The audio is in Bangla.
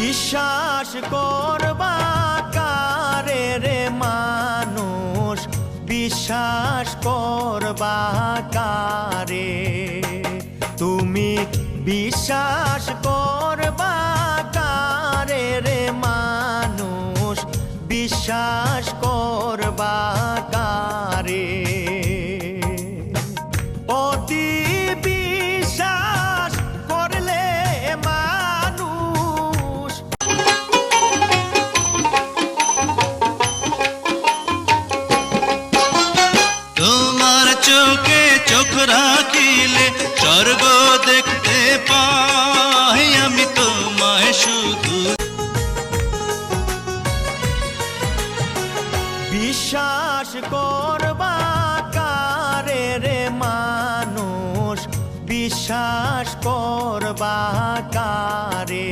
বিশ্বাস করবা কারে রে মানুষ, বিশ্বাস করবা কারে? তুমি বিশ্বাস করবা কারে রে মানুষ, বিশ্বাস করবা কারে? অতি বিশ্বাস করলে মানুষ তোমার চোখে চোখ রাখিলে স্বর্গ দেখতে পাই, আমি তোমায় শুধু বিশ্বাস করবা কারে রে মানুষ, বিশ্বাস করবা কারে?